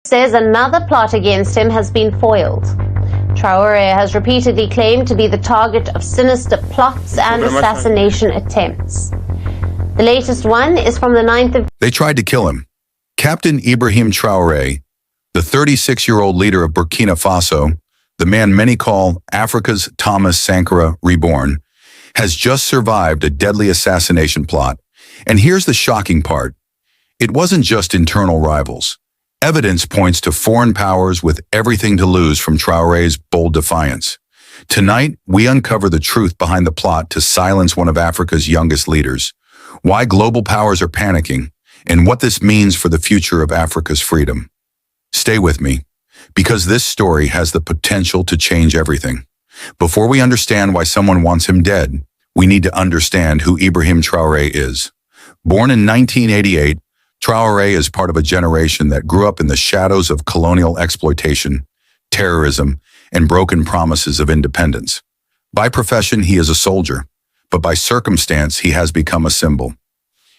says another plot against him has been foiled. Traoré has repeatedly claimed to be the target of sinister plots and assassination attempts. The latest one is from the 9th of... They tried to kill him. Captain Ibrahim Traoré, the 36-year-old leader of Burkina Faso, the man many call Africa's Thomas Sankara reborn, has just survived a deadly assassination plot. And here's the shocking part. It wasn't just internal rivals. Evidence points to foreign powers with everything to lose from Traoré's bold defiance. Tonight, we uncover the truth behind the plot to silence one of Africa's youngest leaders, why global powers are panicking, and what this means for the future of Africa's freedom. Stay with me, because this story has the potential to change everything. Before we understand why someone wants him dead, we need to understand who Ibrahim Traoré is. Born in 1988, Traoré is part of a generation that grew up in the shadows of colonial exploitation, terrorism, and broken promises of independence. By profession, he is a soldier, but by circumstance, he has become a symbol.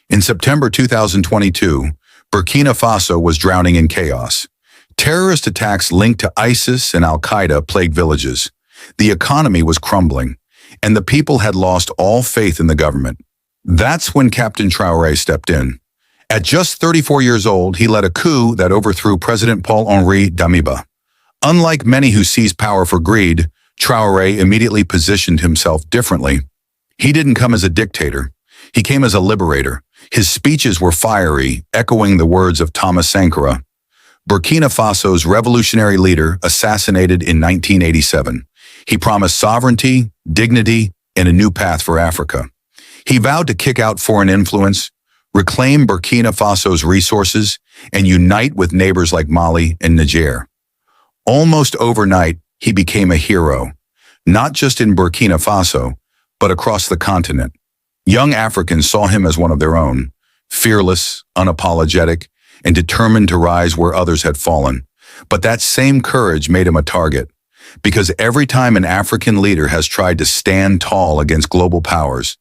In September 2022, Burkina Faso was drowning in chaos. Terrorist attacks linked to ISIS and Al-Qaeda plagued villages. The economy was crumbling, and the people had lost all faith in the government. That's when Captain Traoré stepped in. At just 34 years old, he led a coup that overthrew President Paul-Henri Damiba. Unlike many who seize power for greed, Traoré immediately positioned himself differently. He didn't come as a dictator. He came as a liberator. His speeches were fiery, echoing the words of Thomas Sankara, Burkina Faso's revolutionary leader, assassinated in 1987. He promised sovereignty, dignity, and a new path for Africa. He vowed to kick out foreign influence, reclaim Burkina Faso's resources, and unite with neighbors like Mali and Niger. Almost overnight, he became a hero, not just in Burkina Faso, but across the continent. Young Africans saw him as one of their own, fearless, unapologetic, and determined to rise where others had fallen. But that same courage made him a target, because every time an African leader has tried to stand tall against global powers,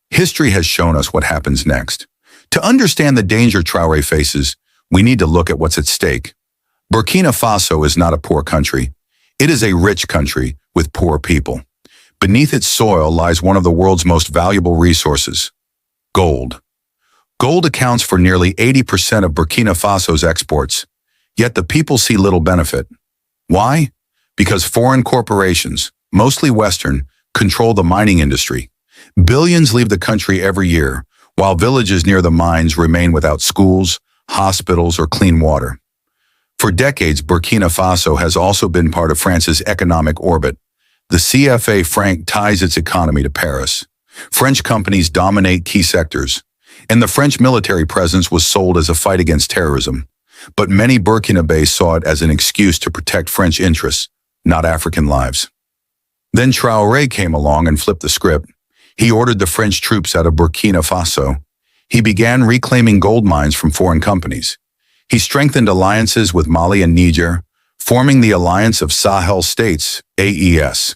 history has shown us what happens next. To understand the danger Traoré faces, we need to look at what's at stake. Burkina Faso is not a poor country. It is a rich country with poor people. Beneath its soil lies one of the world's most valuable resources, gold. Gold accounts for nearly 80% of Burkina Faso's exports, yet the people see little benefit. Why? Because foreign corporations, mostly Western, control the mining industry. Billions leave the country every year, while villages near the mines remain without schools, hospitals, or clean water. For decades, Burkina Faso has also been part of France's economic orbit. The CFA franc ties its economy to Paris. French companies dominate key sectors, and the French military presence was sold as a fight against terrorism. But many Burkinabés saw it as an excuse to protect French interests, not African lives. Then Traoré came along and flipped the script. He ordered the French troops out of Burkina Faso. He began reclaiming gold mines from foreign companies. He strengthened alliances with Mali and Niger, forming the Alliance of Sahel States, AES.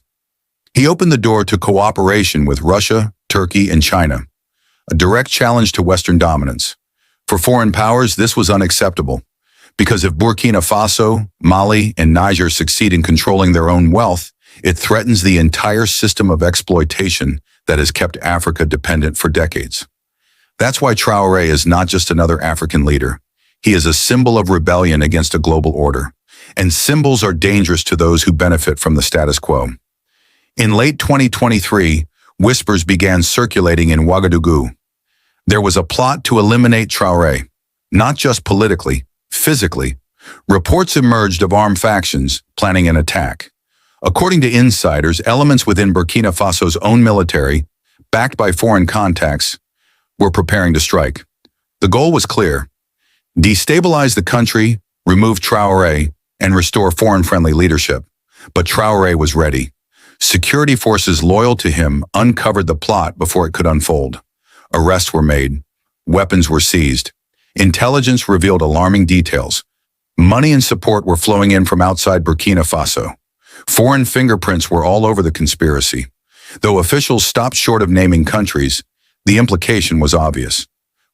He opened the door to cooperation with Russia, Turkey, and China, a direct challenge to Western dominance. For foreign powers, this was unacceptable, because if Burkina Faso, Mali, and Niger succeed in controlling their own wealth, it threatens the entire system of exploitation that has kept Africa dependent for decades. That's why Traoré is not just another African leader. He is a symbol of rebellion against a global order, and symbols are dangerous to those who benefit from the status quo. In late 2023, whispers began circulating in Ouagadougou. There was a plot to eliminate Traoré, not just politically, physically. Reports emerged of armed factions planning an attack. According to insiders, elements within Burkina Faso's own military, backed by foreign contacts, were preparing to strike. The goal was clear: destabilize the country, remove Traoré, and restore foreign-friendly leadership. But Traoré was ready. Security forces loyal to him uncovered the plot before it could unfold. Arrests were made. Weapons were seized. Intelligence revealed alarming details. Money and support were flowing in from outside Burkina Faso. Foreign fingerprints were all over the conspiracy. Though officials stopped short of naming countries, the implication was obvious.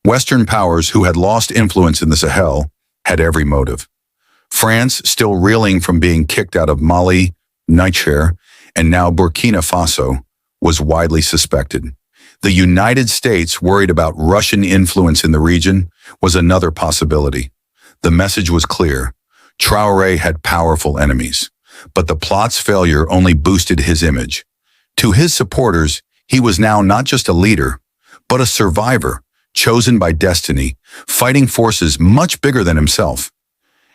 Western powers who had lost influence in the Sahel had every motive. France, still reeling from being kicked out of Mali, Niger, and now Burkina Faso, was widely suspected. The United States, worried about Russian influence in the region, was another possibility. The message was clear. Traoré had powerful enemies, but the plot's failure only boosted his image. To his supporters, he was now not just a leader, but a survivor, chosen by destiny, fighting forces much bigger than himself.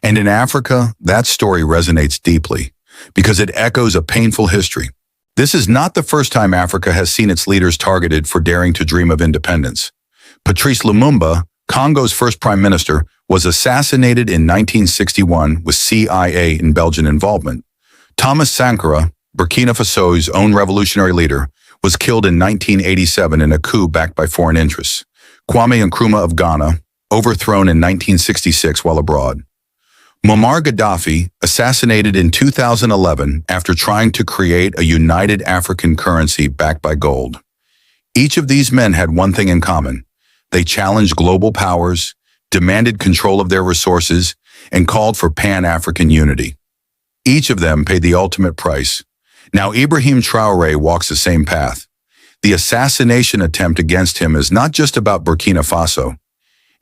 And in Africa, that story resonates deeply, because it echoes a painful history. This is not the first time Africa has seen its leaders targeted for daring to dream of independence. Patrice Lumumba, Congo's first prime minister, was assassinated in 1961 with CIA and Belgian involvement. Thomas Sankara, Burkina Faso's own revolutionary leader, was killed in 1987 in a coup backed by foreign interests. Kwame Nkrumah of Ghana, overthrown in 1966 while abroad. Muammar Gaddafi, assassinated in 2011 after trying to create a united African currency backed by gold. Each of these men had one thing in common. They challenged global powers, demanded control of their resources, and called for Pan-African unity. Each of them paid the ultimate price. Now Ibrahim Traoré walks the same path. The assassination attempt against him is not just about Burkina Faso.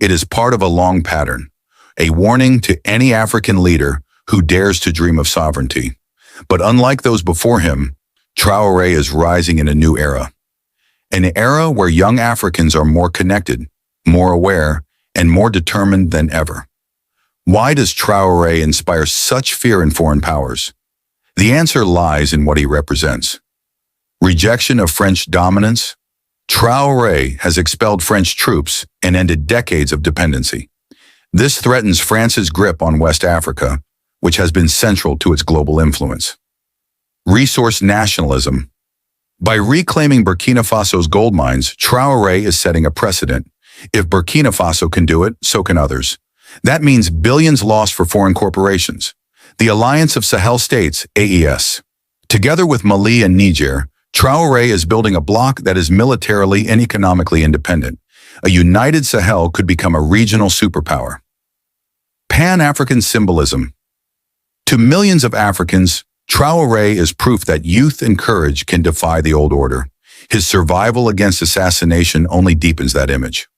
It is part of a long pattern, a warning to any African leader who dares to dream of sovereignty. But unlike those before him, Traoré is rising in a new era. An era where young Africans are more connected, more aware, and more determined than ever. Why does Traoré inspire such fear in foreign powers? The answer lies in what he represents. Rejection of French dominance. Traoré has expelled French troops and ended decades of dependency. This threatens France's grip on West Africa, which has been central to its global influence. Resource nationalism. By reclaiming Burkina Faso's gold mines, Traoré is setting a precedent. If Burkina Faso can do it, so can others. That means billions lost for foreign corporations. The Alliance of Sahel States, AES. Together with Mali and Niger, Traoré is building a bloc that is militarily and economically independent. A united Sahel could become a regional superpower. Pan-African symbolism. To millions of Africans, Traoré is proof that youth and courage can defy the old order. His survival against assassination only deepens that image.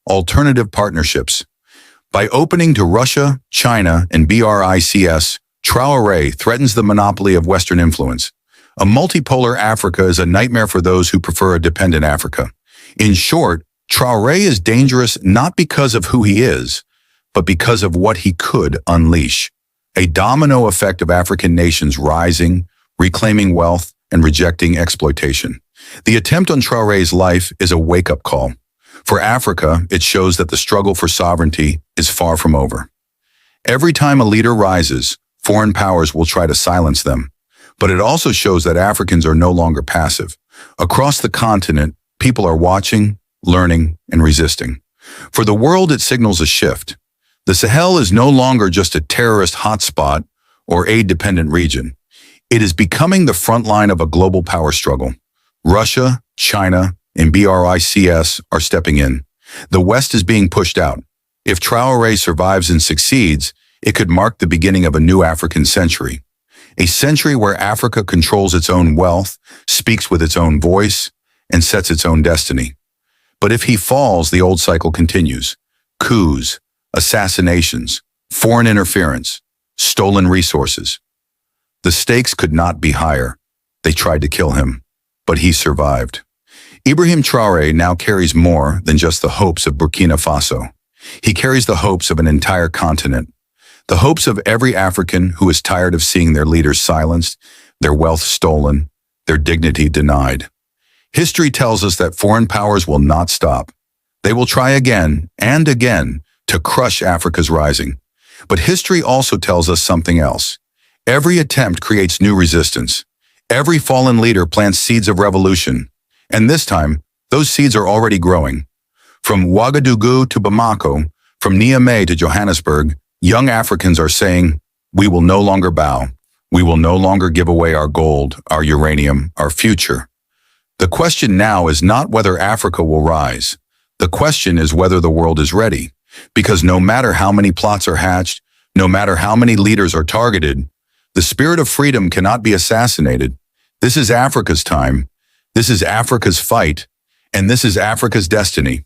Alternative partnerships. By opening to Russia, China, and BRICS, Traoré threatens the monopoly of Western influence. A multipolar Africa is a nightmare for those who prefer a dependent Africa. In short, Traoré is dangerous not because of who he is, but because of what he could unleash. A domino effect of African nations rising, reclaiming wealth, and rejecting exploitation. The attempt on Traoré's life is a wake-up call. For Africa, it shows that the struggle for sovereignty is far from over. Every time a leader rises, foreign powers will try to silence them. But it also shows that Africans are no longer passive. Across the continent, people are watching, learning, and resisting. For the world, it signals a shift. The Sahel is no longer just a terrorist hotspot or aid-dependent region. It is becoming the front line of a global power struggle. Russia, China, and BRICS are stepping in. The West is being pushed out. If Traoré survives and succeeds, it could mark the beginning of a new African century. A century where Africa controls its own wealth, speaks with its own voice, and sets its own destiny. But if he falls, the old cycle continues. Coups, assassinations, foreign interference, stolen resources. The stakes could not be higher. They tried to kill him, but he survived. Ibrahim Traoré now carries more than just the hopes of Burkina Faso. He carries the hopes of an entire continent. The hopes of every African who is tired of seeing their leaders silenced, their wealth stolen, their dignity denied. History tells us that foreign powers will not stop. They will try again and again to crush Africa's rising. But history also tells us something else. Every attempt creates new resistance. Every fallen leader plants seeds of revolution. And this time, those seeds are already growing. From Ouagadougou to Bamako, from Niamey to Johannesburg, young Africans are saying, we will no longer bow. We will no longer give away our gold, our uranium, our future. The question now is not whether Africa will rise. The question is whether the world is ready. Because no matter how many plots are hatched, No matter how many leaders are targeted, the spirit of freedom cannot be assassinated. This is Africa's time. This is Africa's fight. And this is Africa's destiny.